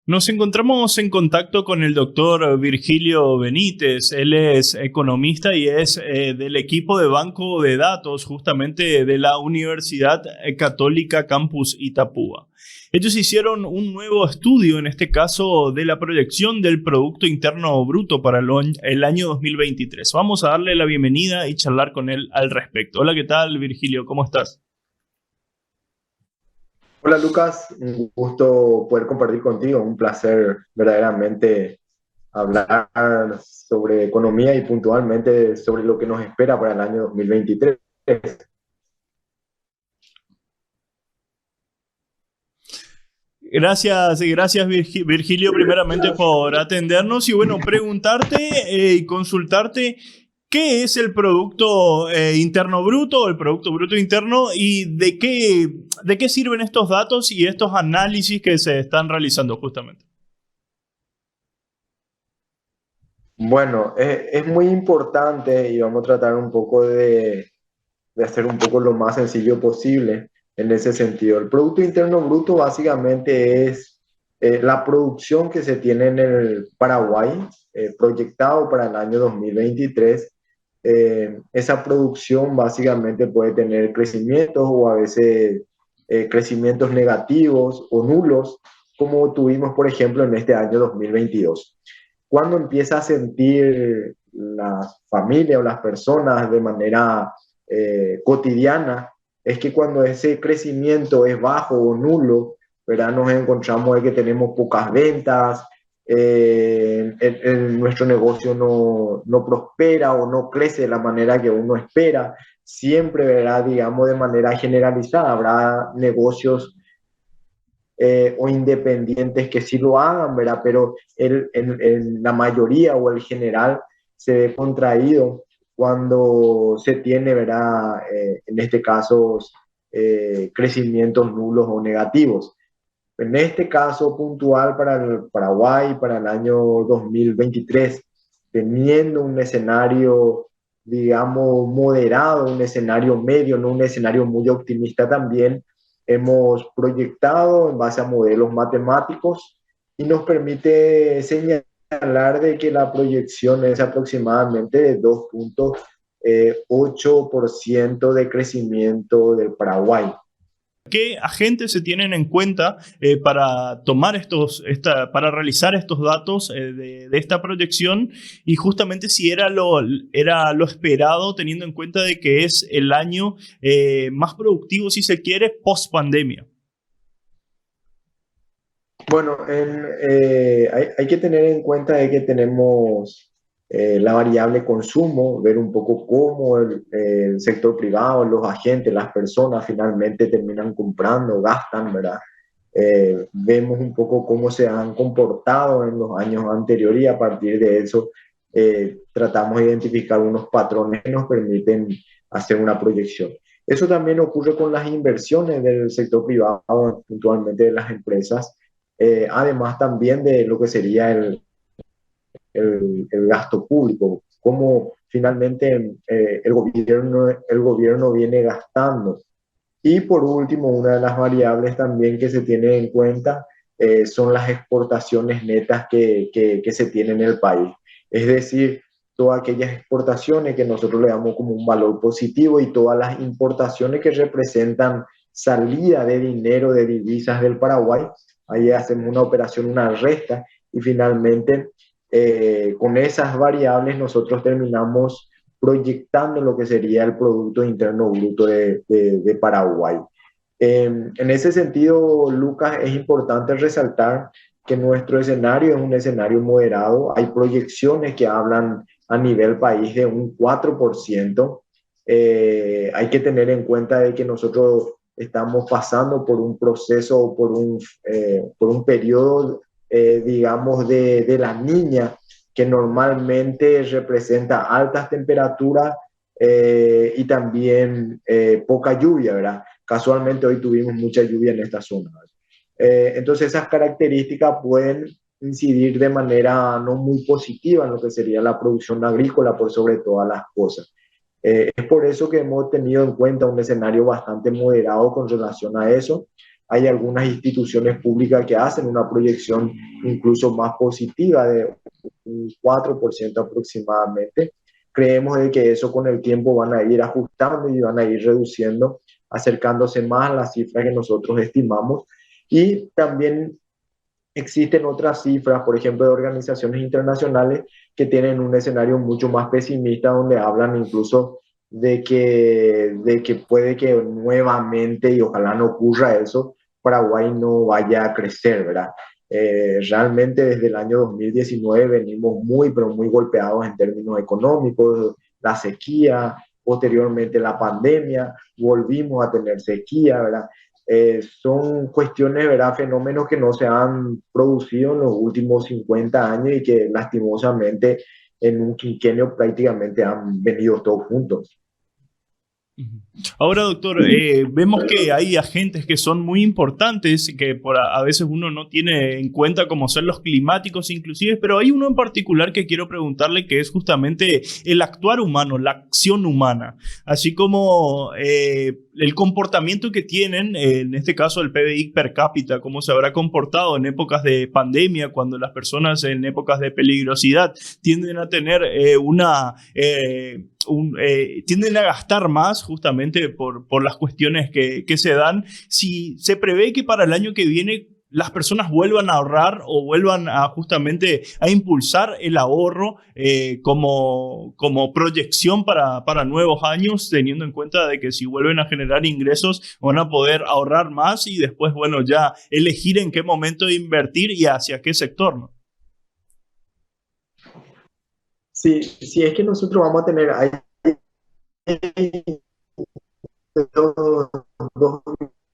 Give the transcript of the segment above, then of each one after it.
Nos encontramos en contacto con el doctor Virgilio Benítez. Él es economista y es del equipo de banco de datos justamente de la Universidad Católica Campus Itapúa. Ellos hicieron un nuevo estudio, en este caso de la proyección del Producto Interno Bruto para el año 2023. Vamos a darle la bienvenida y charlar con él al respecto. Hola, ¿qué tal, Virgilio? ¿Cómo estás? Hola Lucas, un gusto poder compartir contigo, un placer verdaderamente hablar sobre economía y puntualmente sobre lo que nos espera para el año 2023. Gracias Virgilio, primeramente por atendernos y bueno, preguntarte y consultarte qué es el Producto Interno Bruto, el Producto Bruto Interno y de qué sirven estos datos y estos análisis que se están realizando justamente. Bueno, es muy importante y vamos a tratar un poco de hacer un poco lo más sencillo posible en ese sentido. El Producto Interno Bruto básicamente es la producción que se tiene en el Paraguay, proyectado para el año 2023. Esa producción básicamente puede tener crecimientos o a veces crecimientos negativos o nulos, como tuvimos, por ejemplo, en este año 2022. Cuando empieza a sentir las familias o las personas de manera cotidiana, es que cuando ese crecimiento es bajo o nulo, ¿verdad? Nos encontramos de que tenemos pocas ventas, nuestro negocio no prospera o no crece de la manera que uno espera. Siempre, ¿verdad? Digamos de manera generalizada, habrá negocios o independientes que sí lo hagan, ¿verdad? Pero la mayoría o el general se ve contraído cuando se tiene, ¿verdad? En este caso, crecimientos nulos o negativos. En este caso puntual para el Paraguay, para el año 2023, teniendo un escenario, digamos, moderado, un escenario medio, no un escenario muy optimista también, hemos proyectado en base a modelos matemáticos y nos permite señalar de que la proyección es aproximadamente de 2,8% de crecimiento del Paraguay. ¿Qué agentes se tienen en cuenta para tomar para realizar estos datos de esta proyección y justamente si era lo esperado teniendo en cuenta de que es el año más productivo, si se quiere, post pandemia? Bueno, hay que tener en cuenta de que tenemos la variable consumo, ver un poco cómo el sector privado, los agentes, las personas finalmente terminan comprando, gastan, ¿verdad? Vemos un poco cómo se han comportado en los años anteriores y a partir de eso tratamos de identificar unos patrones que nos permiten hacer una proyección. Eso también ocurre con las inversiones del sector privado, puntualmente de las empresas, además también de lo que sería el gasto público, cómo finalmente el gobierno viene gastando. Y por último, una de las variables también que se tiene en cuenta son las exportaciones netas que se tienen en el país. Es decir, todas aquellas exportaciones que nosotros le damos como un valor positivo y todas las importaciones que representan salida de dinero, de divisas del Paraguay. Ahí hacemos una operación, una resta y finalmente con esas variables nosotros terminamos proyectando lo que sería el Producto Interno Bruto de Paraguay. En ese sentido, Lucas, es importante resaltar que nuestro escenario es un escenario moderado. Hay proyecciones que hablan a nivel país de un 4%. Hay que tener en cuenta de que nosotros estamos pasando por un proceso, por un periodo, digamos, de la niña, que normalmente representa altas temperaturas y también poca lluvia, ¿verdad? Casualmente hoy tuvimos mucha lluvia en esta zona. Entonces esas características pueden incidir de manera no muy positiva en lo que sería la producción agrícola por sobre todas las cosas. Es por eso que hemos tenido en cuenta un escenario bastante moderado con relación a eso. hay algunas instituciones públicas que hacen una proyección incluso más positiva de un 4% aproximadamente. Creemos de que eso con el tiempo van a ir ajustando y van a ir reduciendo, acercándose más a las cifras que nosotros estimamos. Y también existen otras cifras, por ejemplo, de organizaciones internacionales que tienen un escenario mucho más pesimista, donde hablan incluso de que puede que nuevamente, y ojalá no ocurra eso, Paraguay no vaya a crecer, ¿verdad? Realmente desde el año 2019 venimos muy, pero muy golpeados en términos económicos, la sequía, posteriormente la pandemia, volvimos a tener sequía, ¿verdad? Son cuestiones, ¿verdad? Fenómenos que no se han producido en los últimos 50 años y que lastimosamente en un quinquenio prácticamente han venido todos juntos. Ahora, doctor, vemos que hay agentes que son muy importantes, que a veces uno no tiene en cuenta, como son los climáticos inclusive, pero hay uno en particular que quiero preguntarle, que es justamente el actuar humano, la acción humana, así como el comportamiento que tienen, en este caso el PBI per cápita, cómo se habrá comportado en épocas de pandemia, cuando las personas en épocas de peligrosidad tienden a tener tienden a gastar más justamente por las cuestiones que se dan. Si se prevé que para el año que viene las personas vuelvan a ahorrar o vuelvan a justamente a impulsar el ahorro como proyección para nuevos años, teniendo en cuenta de que si vuelven a generar ingresos van a poder ahorrar más y después, bueno, ya elegir en qué momento invertir y hacia qué sector, ¿no? Si es que nosotros vamos a tener, hay dos, dos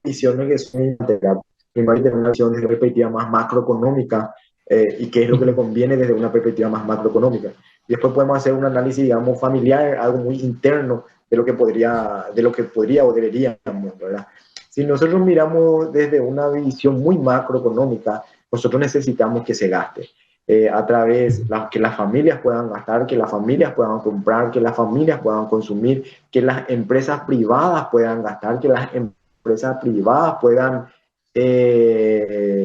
visiones que son integrales. Primero, tener una visión desde una perspectiva más macroeconómica y qué es lo que le conviene desde una perspectiva más macroeconómica. Y después podemos hacer un análisis, digamos, familiar, algo muy interno de lo que podría o deberíamos, ¿verdad? Si nosotros miramos desde una visión muy macroeconómica, nosotros necesitamos que se gaste. A través de que las familias puedan gastar, que las familias puedan comprar, que las familias puedan consumir, que las empresas privadas puedan gastar, que las empresas privadas puedan,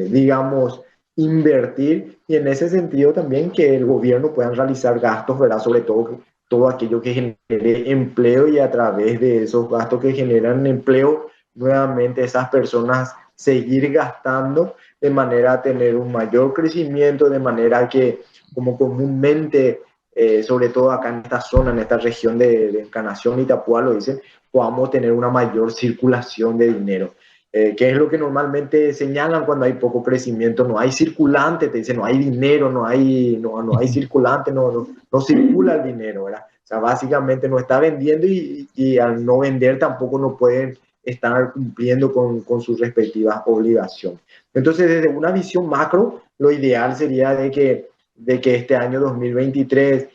digamos, invertir, y en ese sentido también que el gobierno pueda realizar gastos, ¿verdad? Sobre todo todo aquello que genere empleo, y a través de esos gastos que generan empleo, nuevamente esas personas seguir gastando de manera a tener un mayor crecimiento, de manera que, como comúnmente, sobre todo acá en esta zona, en esta región de Encarnación y Itapúa lo dicen, podamos tener una mayor circulación de dinero. Que es lo que normalmente señalan cuando hay poco crecimiento: no hay circulante, te dicen, no hay dinero, no hay circulante, no circula el dinero, ¿verdad? O sea, básicamente no está vendiendo, y al no vender tampoco no pueden estar cumpliendo con sus respectivas obligaciones. Entonces, desde una visión macro, lo ideal sería de que este año 2023,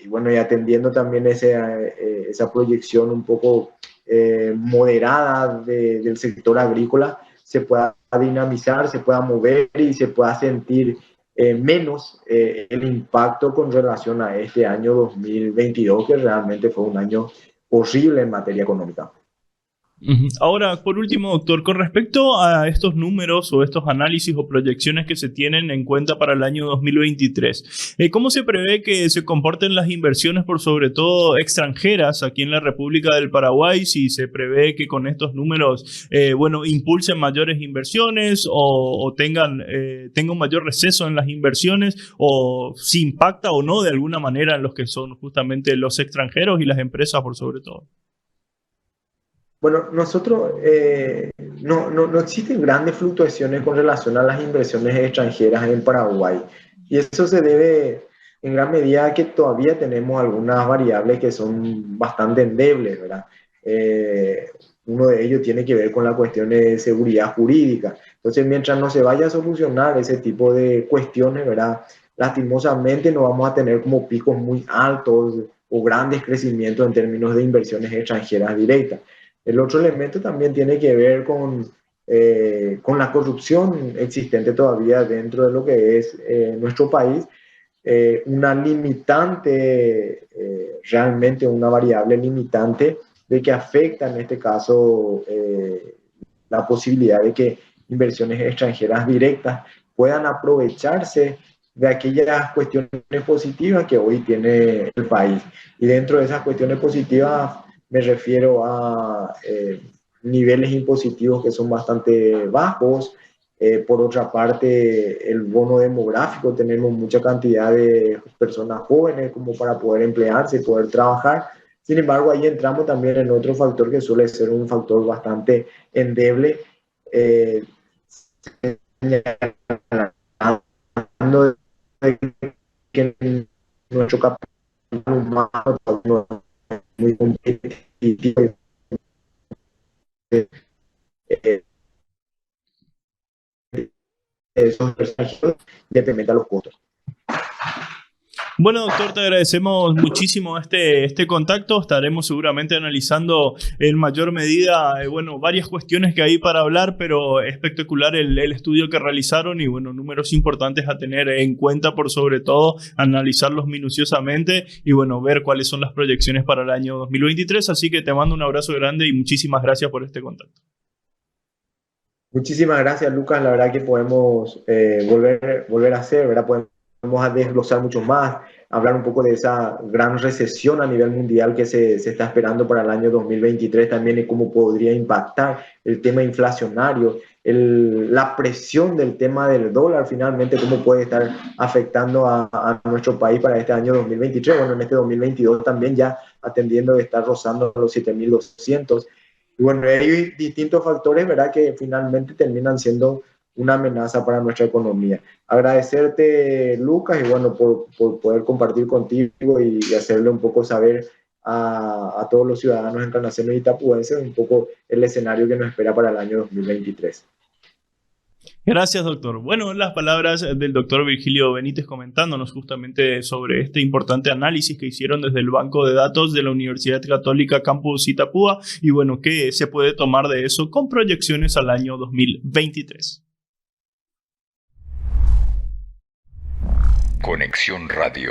y bueno, y atendiendo también esa proyección un poco moderada del sector agrícola, se pueda dinamizar, se pueda mover y se pueda sentir menos el impacto con relación a este año 2022, que realmente fue un año horrible en materia económica. Ahora, por último, doctor, con respecto a estos números o estos análisis o proyecciones que se tienen en cuenta para el año 2023, ¿cómo se prevé que se comporten las inversiones, por sobre todo extranjeras, aquí en la República del Paraguay? Si se prevé que con estos números, bueno, impulsen mayores inversiones o tenga un mayor receso en las inversiones, o si impacta o no de alguna manera en los que son justamente los extranjeros y las empresas, por sobre todo. Bueno, nosotros no existen grandes fluctuaciones con relación a las inversiones extranjeras en Paraguay. Y eso se debe en gran medida a que todavía tenemos algunas variables que son bastante endebles, ¿verdad? Uno de ellos tiene que ver con la cuestión de seguridad jurídica. Entonces, mientras no se vaya a solucionar ese tipo de cuestiones, ¿verdad? Lastimosamente no vamos a tener como picos muy altos o grandes crecimientos en términos de inversiones extranjeras directas. El otro elemento también tiene que ver con la corrupción existente todavía dentro de lo que es nuestro país, una limitante, realmente una variable limitante de que afecta en este caso la posibilidad de que inversiones extranjeras directas puedan aprovecharse de aquellas cuestiones positivas que hoy tiene el país. Y dentro de esas cuestiones positivas me refiero a niveles impositivos que son bastante bajos. Por otra parte, el bono demográfico, tenemos mucha cantidad de personas jóvenes como para poder emplearse y poder trabajar. Sin embargo, ahí entramos también en otro factor que suele ser un factor bastante endeble, hablando de que nuestro capital humano es muy competitivo, esos personajes independientemente a los costos. Bueno, doctor, te agradecemos muchísimo este contacto. Estaremos seguramente analizando en mayor medida, bueno, varias cuestiones que hay para hablar, pero espectacular el estudio que realizaron y, bueno, números importantes a tener en cuenta, por sobre todo, analizarlos minuciosamente y, bueno, ver cuáles son las proyecciones para el año 2023. Así que te mando un abrazo grande y muchísimas gracias por este contacto. Muchísimas gracias, Lucas. La verdad que podemos volver a hacer, ¿verdad? Podemos a desglosar mucho más, hablar un poco de esa gran recesión a nivel mundial que se está esperando para el año 2023 también y cómo podría impactar el tema inflacionario, la presión del tema del dólar finalmente, cómo puede estar afectando a nuestro país para este año 2023. Bueno, en este 2022 también ya atendiendo de estar rozando los 7.200. Y bueno, hay distintos factores, ¿verdad?, que finalmente terminan siendo una amenaza para nuestra economía. Agradecerte, Lucas, y bueno, por poder compartir contigo y hacerle un poco saber a todos los ciudadanos encarnacionales y itapuenses un poco el escenario que nos espera para el año 2023. Gracias, doctor. Bueno, las palabras del doctor Virgilio Benítez comentándonos justamente sobre este importante análisis que hicieron desde el Banco de Datos de la Universidad Católica Campus Itapúa y, bueno, qué se puede tomar de eso con proyecciones al año 2023. Conexión Radio.